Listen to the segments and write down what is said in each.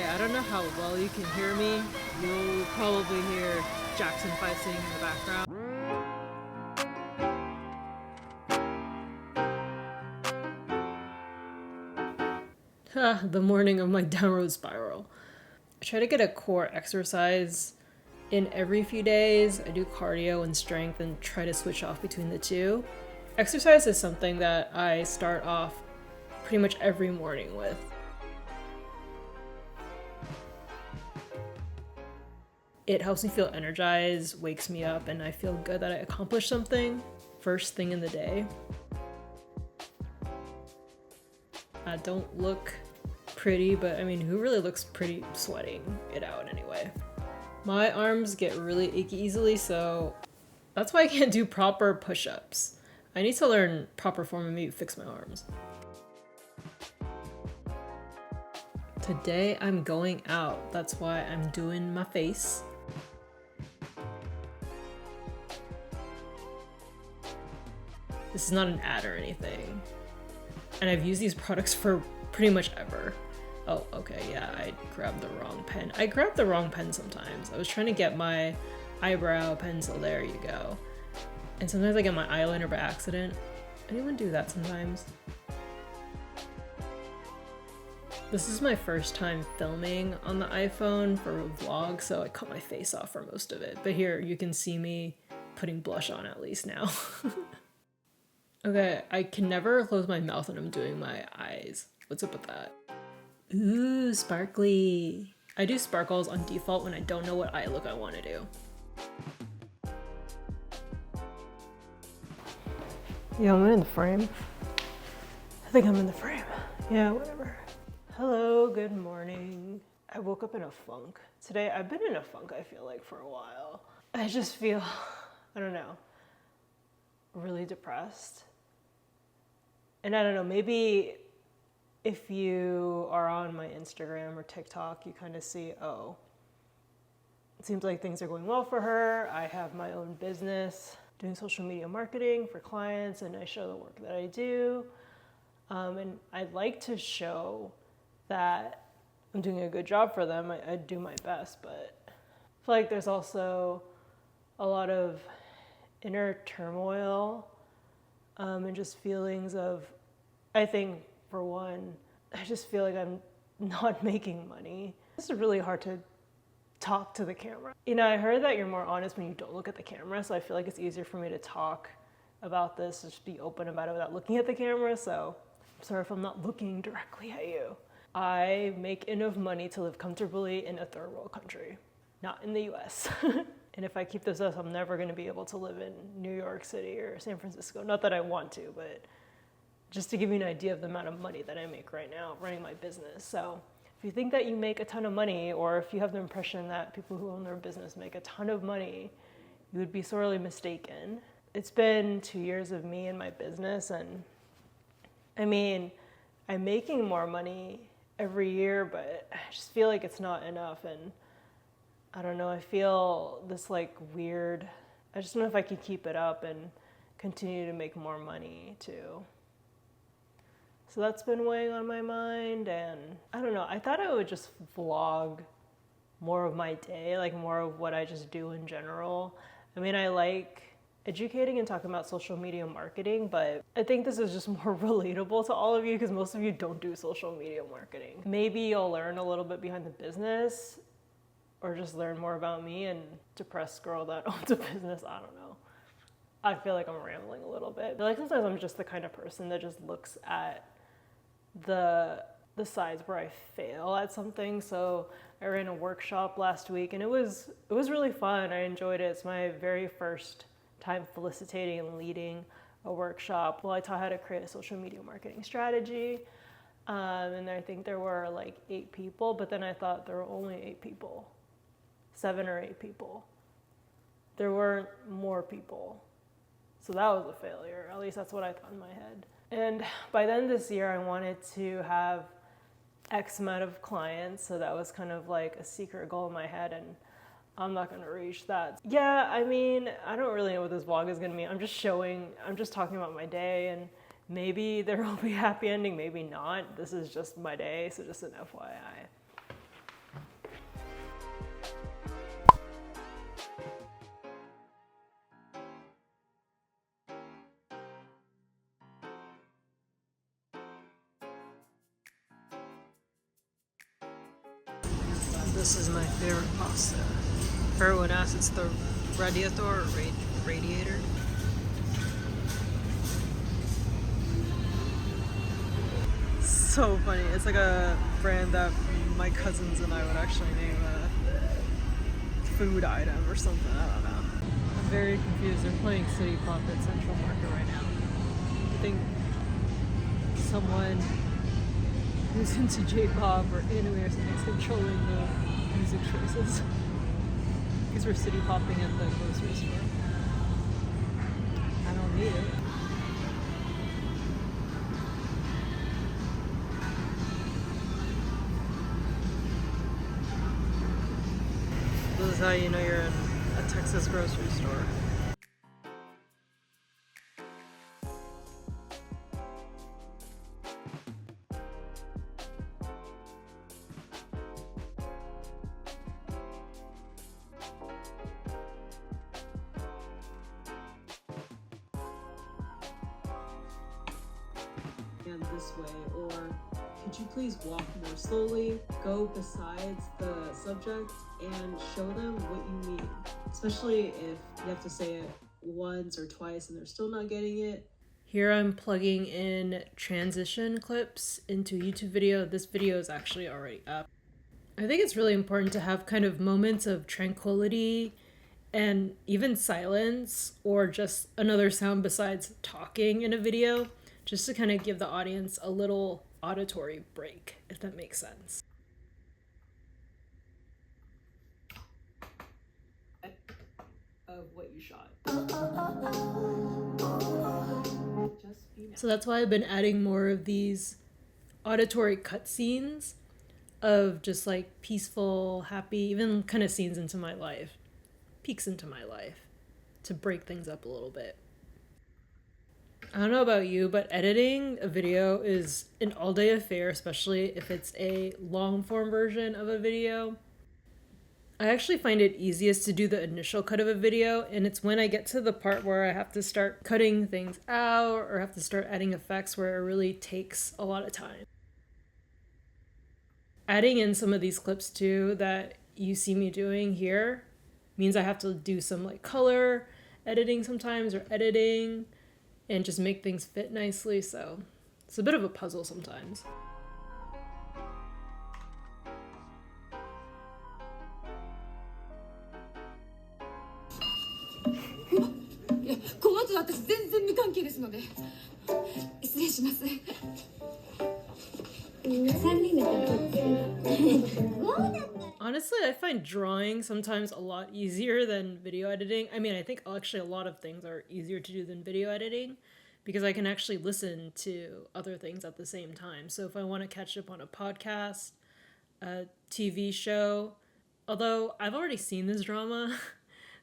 I don't know how well you can hear me. You'll probably hear Jackson 5 singing in the background. The morning of my downward spiral. I try to get a core exercise in every few days. I do cardio and strength and try to switch off between the two. Exercise is something that I start off pretty much every morning with. It helps me feel energized, wakes me up, and I feel good that I accomplished something first thing in the day. I don't look pretty, but I mean, who really looks pretty sweating it out anyway? My arms get really achy easily, so that's why I can't do proper push-ups. I need to learn proper form and maybe fix my arms. Today I'm going out. That's why I'm doing my face. This is not an ad or anything. And I've used these products for pretty much ever. Oh, okay, yeah, I grabbed the wrong pen. I grab the wrong pen sometimes. I was trying to get my eyebrow pencil, there you go. And sometimes I get my eyeliner by accident. Anyone do that sometimes? This is my first time filming on the iPhone for a vlog, so I cut my face off for most of it. But here, you can see me putting blush on at least now. Okay, I can never close my mouth when I'm doing my eyes. What's up with that? Ooh, sparkly. I do sparkles on default when I don't know what eye look I want to do. Yeah, I'm in the frame. I think I'm in the frame. Yeah, whatever. Hello, good morning. I woke up in a funk. Today, I've been in a funk, I feel like, for a while. I just feel, I don't know, really depressed. And I don't know, maybe if you are on my Instagram or TikTok, you kind of see, oh, it seems like things are going well for her. I have my own business doing social media marketing for clients, and I show the work that I do. And I'd like to show that I'm doing a good job for them. I do my best, but I feel like there's also a lot of inner turmoil and just feelings of, I think for one, I just feel like I'm not making money. This is really hard to talk to the camera. You know, I heard that you're more honest when you don't look at the camera, so I feel like it's easier for me to talk about this, just be open about it without looking at the camera, so I'm sorry if I'm not looking directly at you. I make enough money to live comfortably in a third world country, not in the US. And if I keep this up, I'm never gonna be able to live in New York City or San Francisco. Not that I want to, but just to give you an idea of the amount of money that I make right now running my business. So if you think that you make a ton of money, or if you have the impression that people who own their business make a ton of money, you would be sorely mistaken. It's been 2 years of me and my business, and I mean, I'm making more money every year, but I just feel like it's not enough. And I don't know, I feel this like weird, I just don't know if I could keep it up and continue to make more money too. So that's been weighing on my mind, and I don't know, I thought I would just vlog more of my day, like more of what I just do in general. I mean, I like educating and talking about social media marketing, but I think this is just more relatable to all of you because most of you don't do social media marketing. Maybe you'll learn a little bit behind the business or just learn more about me, and depressed girl that owns a business, I don't know. I feel like I'm rambling a little bit. Like sometimes I'm just the kind of person that just looks at the sides where I fail at something. So I ran a workshop last week, and it was really fun. I enjoyed it. It's my very first time felicitating and leading a workshop. Well, I taught how to create a social media marketing strategy, and I think there were like 8 people, but then I thought there were only 8 people, 7 or 8 people. There weren't more people. So that was a failure. At least that's what I thought in my head. And by the end of this year, I wanted to have X amount of clients. So that was kind of like a secret goal in my head, and I'm not gonna reach that. Yeah, I mean, I don't really know what this vlog is gonna be. I'm just talking about my day, and maybe there will be a happy ending, maybe not. This is just my day, so just an FYI. This is my favorite pasta. For everyone asks, it's the radiator or radiator. So funny. It's like a brand that my cousins and I would actually name a food item or something. I don't know. I'm very confused. They're playing City Pop at Central Market right now. I think someone who's into J-pop or anime or something is controlling the music choices. Because we're city popping at the grocery store. I don't need it. This is how you know you're in a Texas grocery store. And this way, or could you please walk more slowly, go besides the subject, and show them what you mean, especially if you have to say it once or twice and they're still not getting it. Here I'm plugging in transition clips into a YouTube video. This video is actually already up. I think it's really important to have kind of moments of tranquility and even silence, or just another sound besides talking in a video, just to kind of give the audience a little auditory break, if that makes sense. Of what you shot. So that's why I've been adding more of these auditory cutscenes of just like peaceful, happy, even kind of scenes into my life, peeks into my life, to break things up a little bit. I don't know about you, but editing a video is an all-day affair, especially if it's a long-form version of a video. I actually find it easiest to do the initial cut of a video, and it's when I get to the part where I have to start cutting things out or have to start adding effects where it really takes a lot of time. Adding in some of these clips too that you see me doing here means I have to do some like color editing sometimes, or editing, and just make things fit nicely, so it's a bit of a puzzle sometimes. Honestly, I find drawing sometimes a lot easier than video editing. I mean, I think actually a lot of things are easier to do than video editing, because I can actually listen to other things at the same time. So if I want to catch up on a podcast, a TV show, although I've already seen this drama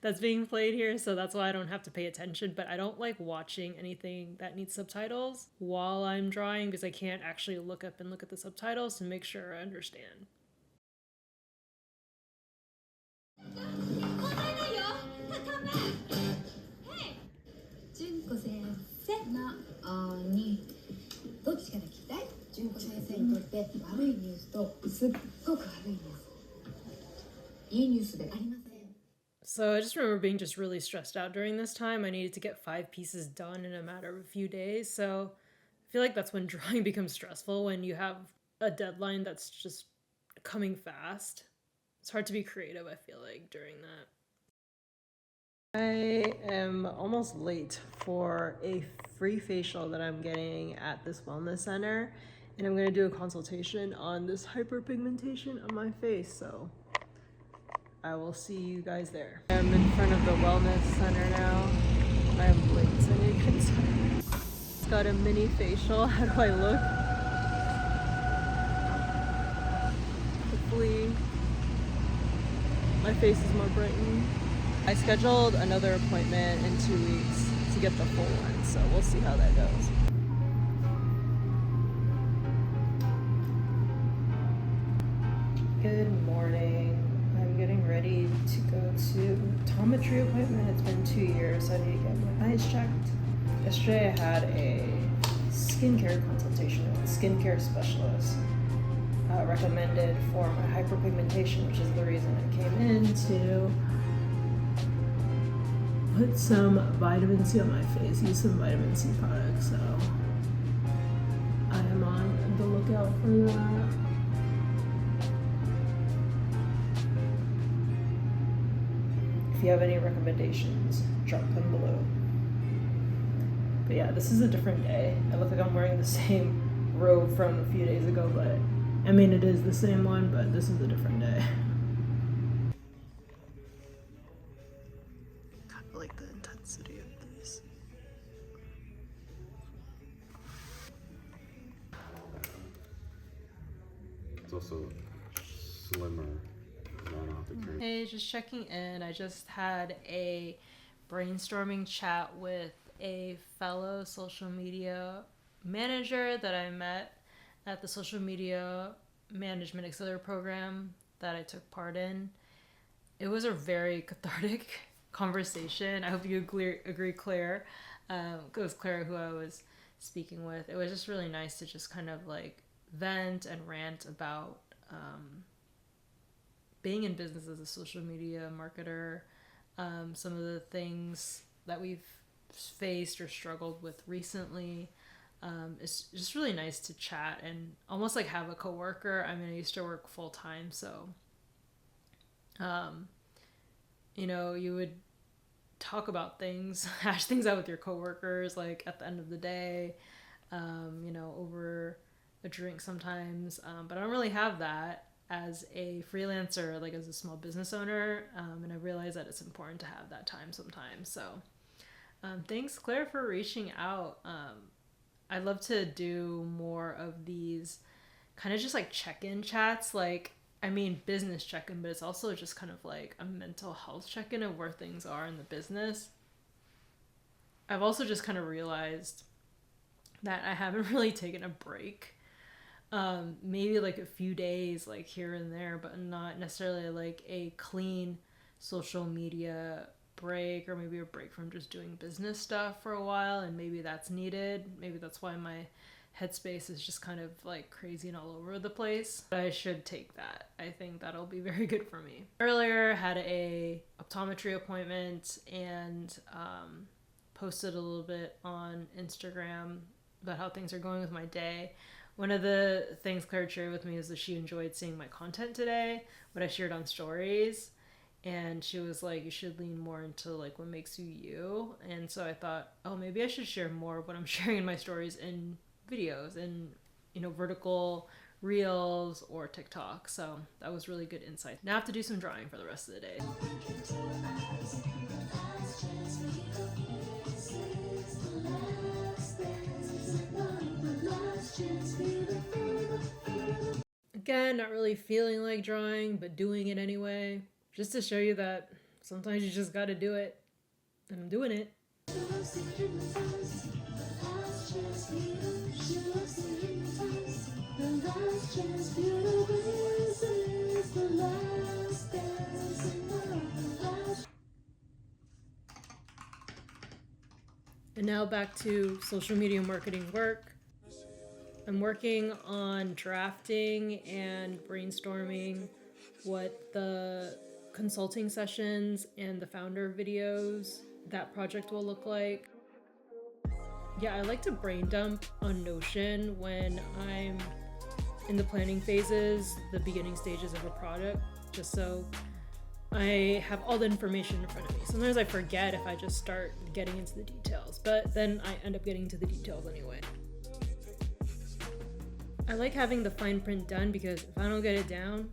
that's being played here, so that's why I don't have to pay attention, but I don't like watching anything that needs subtitles while I'm drawing, because I can't actually look up and look at the subtitles to make sure I understand. So I just remember being just really stressed out during this time. I needed to get 5 pieces done in a matter of a few days. So I feel like that's when drawing becomes stressful, when you have a deadline that's just coming fast. It's hard to be creative, I feel like, during that. I am almost late for a free facial that I'm getting at this wellness center, and I'm going to do a consultation on this hyperpigmentation on my face, so I will see you guys there. I'm in front of the wellness center now. I am late, so I need to get started. It's got a mini facial. How do I look? Hopefully my face is more brightened. I scheduled another appointment in 2 weeks to get the full one, so we'll see how that goes. Good morning. I'm getting ready to go to optometry appointment. It's been 2 years, so I need to get my eyes checked. Yesterday I had a skincare consultation with a skincare specialist. recommended for my hyperpigmentation, which is the reason I came in to put some vitamin C on my face, use some vitamin C products, so I am on the lookout for that. If you have any recommendations, drop them below. But yeah, this is a different day. I look like I'm wearing the same robe from a few days ago, but I mean, it is the same one, but this is a different day. Kind of like the intensity of this. It's also slimmer. Hey, just checking in. I just had a brainstorming chat with a fellow social media manager that I met at the social media management accelerator program that I took part in. It was a very cathartic conversation. I hope you agree, Claire. It was Claire who I was speaking with. It was just really nice to just kind of like vent and rant about being in business as a social media marketer, some of the things that we've faced or struggled with recently. It's just really nice to chat and almost like have a coworker. I mean, I used to work full time, so you know, you would talk about things, hash things out with your coworkers, like at the end of the day, you know, over a drink sometimes. But I don't really have that as a freelancer, like as a small business owner, and I realize that it's important to have that time sometimes. So thanks, Claire, for reaching out. I'd love to do more of these kind of just like check-in chats, like, I mean, business check-in, but it's also just kind of like a mental health check-in of where things are in the business. I've also just kind of realized that I haven't really taken a break. Maybe like a few days, like here and there, but not necessarily like a clean social media break, or maybe a break from just doing business stuff for a while, and maybe that's needed. Maybe that's why my headspace is just kind of like crazy and all over the place. But I should take that. I think that'll be very good for me. Earlier, had a optometry appointment and posted a little bit on Instagram about how things are going with my day. One of the things Claire shared with me is that she enjoyed seeing my content today, what I shared on stories. And she was like, you should lean more into like what makes you you. And so I thought, oh, maybe I should share more of what I'm sharing in my stories in videos and, you know, vertical reels or TikTok. So that was really good insight. Now I have to do some drawing for the rest of the day. Again, not really feeling like drawing, but doing it anyway. Just to show you that sometimes you just gotta do it. And I'm doing it. And now back to social media marketing work. I'm working on drafting and brainstorming what the consulting sessions and the founder videos, that project will look like. Yeah, I like to brain dump on Notion when I'm in the planning phases, the beginning stages of a product, just so I have all the information in front of me. Sometimes I forget if I just start getting into the details, but then I end up getting into the details anyway. I like having the fine print done because if I don't get it down,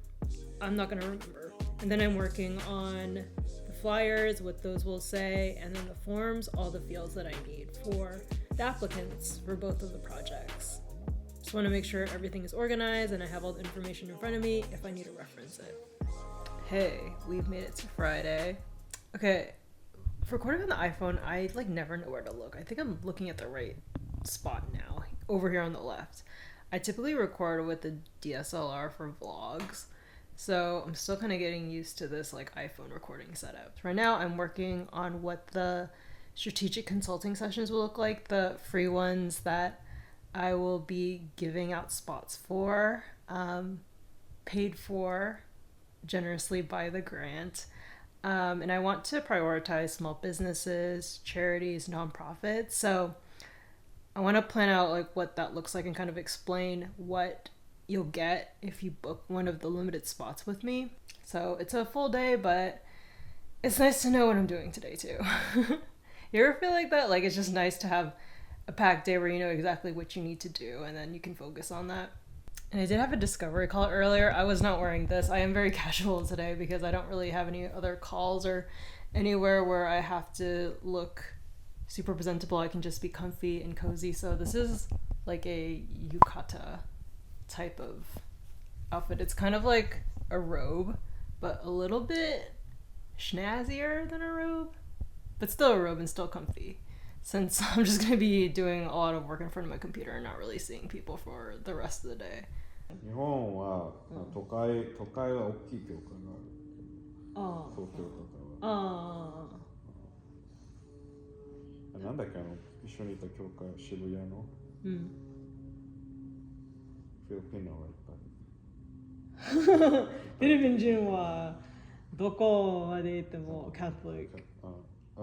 I'm not gonna remember. And then I'm working on the flyers, what those will say, and then the forms, all the fields that I need for the applicants for both of the projects. Just wanna make sure everything is organized and I have all the information in front of me if I need to reference it. Hey, we've made it to Friday. Okay, for recording on the iPhone, I like never know where to look. I think I'm looking at the right spot now, over here on the left. I typically record with the DSLR for vlogs, so I'm still kind of getting used to this like iPhone recording setup. Right now I'm working on what the strategic consulting sessions will look like, the free ones that I will be giving out spots for. paid for generously by the grant. And I want to prioritize small businesses, charities, nonprofits. So I want to plan out like what that looks like and kind of explain what you'll get if you book one of the limited spots with me. So it's a full day, but it's nice to know what I'm doing today too. You ever feel like that? Like it's just nice to have a packed day where you know exactly what you need to do and then you can focus on that. And I did have a discovery call earlier. I was not wearing this. I am very casual today because I don't really have any other calls or anywhere where I have to look super presentable. I can just be comfy and cozy. So this is like a yukata type of outfit. It's kind of like a robe, but a little bit schnazzier than a robe, but still a robe and still comfy. Since I'm just going to be doing a lot of work in front of my computer and not really seeing people for the rest of the day. 日本は都会は大きい教会がある。東京とかは。なんだっけ一緒にいた教会渋谷の。フィリピンのがいっぱい。フィリピン人はどこまで行ってもカトリック。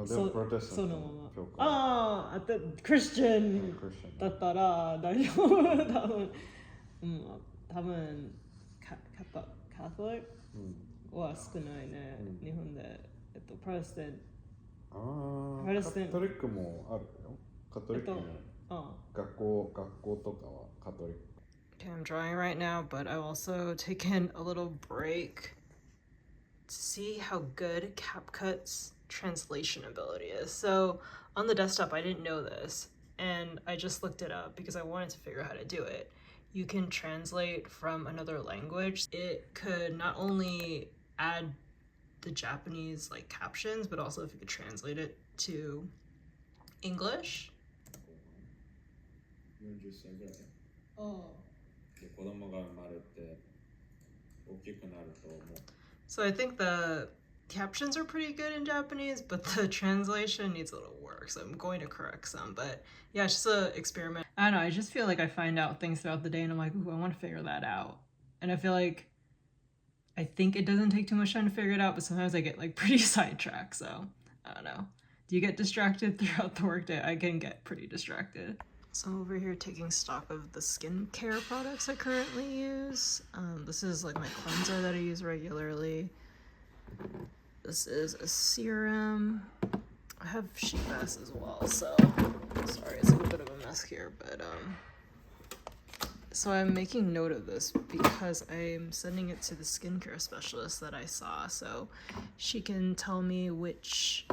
でもプロテスタントの教会。クリスチャンだったら大丈夫。多分カトリックは少ないね。日本でプロテスタント。カトリックもあるよ。カトリックも学校とかはカトリック。Okay, I'm drawing right now, but I've also taken a little break to see how good CapCut's translation ability is. So on the desktop, I didn't know this, and I just looked it up because I wanted to figure out how to do it. You can translate from another language. It could not only add the Japanese like captions, but also if you could translate it to English. 40歳ぐらい。で子供が生まれて大きくなると思う。So I think the captions are pretty good in Japanese, but the translation needs a little work, so I'm going to correct some. But yeah, it's just an experiment. I don't know, I just feel like I find out things throughout the day and I'm like, ooh, I want to figure that out. And I feel like I think it doesn't take too much time to figure it out, but sometimes I get like pretty sidetracked, so I don't know. Do you get distracted throughout the workday? I can get pretty distracted. So I'm over here taking stock of the skincare products I currently use. This is like my cleanser that I use regularly. This is a serum. I have sheet masks as well, so sorry, it's a little bit of a mess here, but so I'm making note of this because I'm sending it to the skincare specialist that I saw, so she can tell me which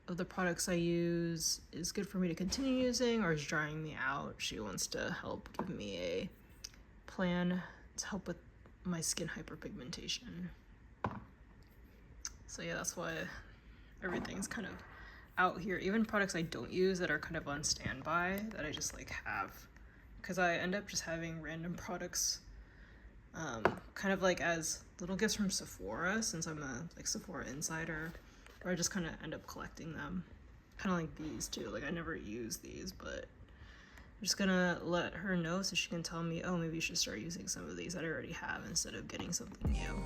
of the products I use is good for me to continue using or is drying me out. She wants to help give me a plan to help with my skin hyperpigmentation. So yeah, that's why everything's kind of out here. Even products I don't use that are kind of on standby that I just like have, because I end up just having random products kind of like as little gifts from Sephora, since I'm a like Sephora insider, or I just kind of end up collecting them. Kind of like these too, like I never use these, but I'm just gonna let her know so she can tell me, oh, maybe you should start using some of these that I already have instead of getting something new.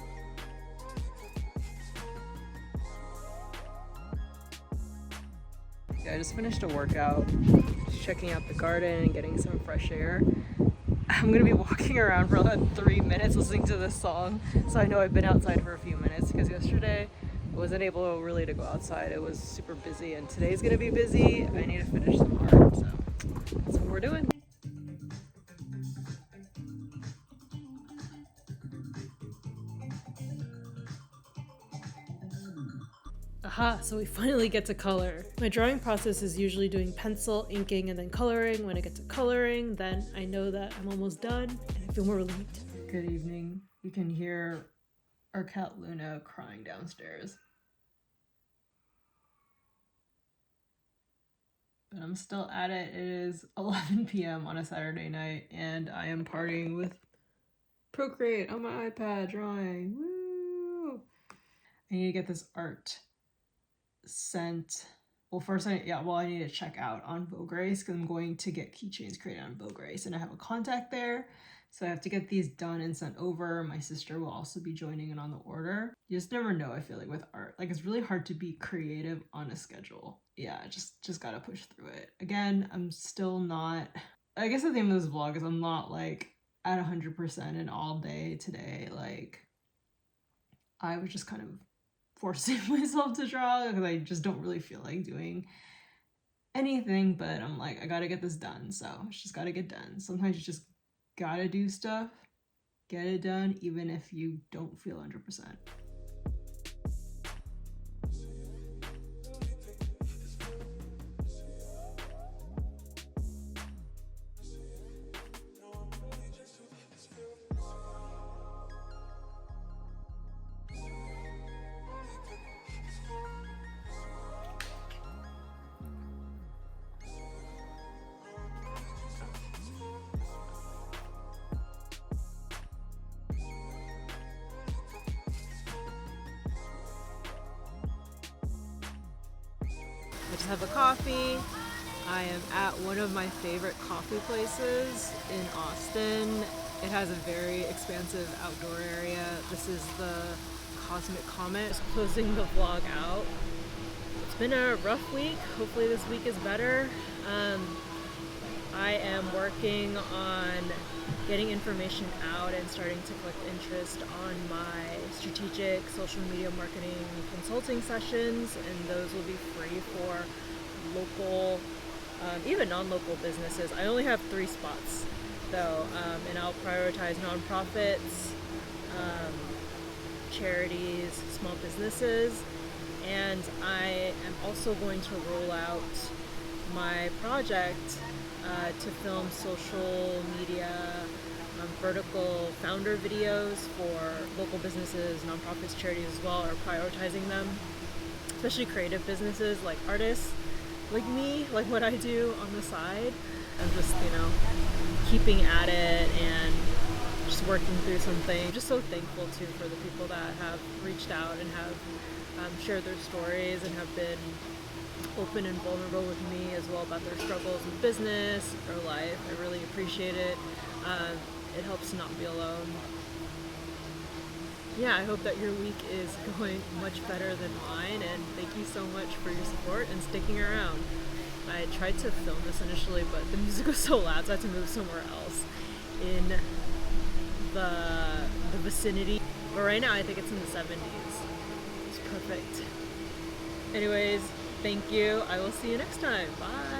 Yeah, I just finished a workout, just checking out the garden and getting some fresh air. I'm gonna be walking around for about 3 minutes listening to this song, so I know I've been outside for a few minutes because yesterday I wasn't able really to go outside. It was super busy, and today's gonna be busy. I need to finish some art, so that's what we're doing. Aha, so we finally get to color. My drawing process is usually doing pencil, inking, and then coloring. When I get to coloring, then I know that I'm almost done and I feel more relieved. Good evening. You can hear our cat Luna crying downstairs. But I'm still at it. It is 11 p.m. on a Saturday night, and I am partying with Procreate on my iPad drawing. Woo! I need to get this art sent well, first I need to check out on Vogue Race because I'm going to get keychains created on Vogue Race, and I have a contact there. So I have to get these done and sent over. My sister will also be joining in on the order. You just never know, I feel like, with art. Like, it's really hard to be creative on a schedule. Yeah, just gotta push through it. Again, I'm still not, I guess the theme of this vlog is I'm not like at 100% and all day today. Like, I was just kind of forcing myself to draw because I just don't really feel like doing anything, but I'm like, I gotta get this done, so it's just gotta get done. Sometimes you just gotta do stuff, get it done, even if you don't feel 100%. I just have a coffee. I am at one of my favorite coffee places in Austin. It has a very expansive outdoor area. This is the Cosmic Comet. Just closing the vlog out. It's been a rough week. Hopefully this week is better. I am working on getting information out and starting to collect interest on my strategic social media marketing consulting sessions, and those will be free for local, even non-local businesses. I only have 3 spots though, and I'll prioritize nonprofits, charities, small businesses, and I am also going to roll out my project to film social media vertical founder videos for local businesses, nonprofits, charities as well, or prioritizing them, especially creative businesses like artists like me, like what I do on the side. I'm just, keeping at it and just working through something. I'm just so thankful too for the people that have reached out and have shared their stories and have been open and vulnerable with me as well about their struggles in business or life. I really appreciate it. It helps to not be alone. Yeah, I hope that your week is going much better than mine, and thank you so much for your support and sticking around. I tried to film this initially, but the music was so loud, so I had to move somewhere else in the vicinity. But right now I think it's in the 70s. It's perfect. Anyways, thank you. I will see you next time. Bye.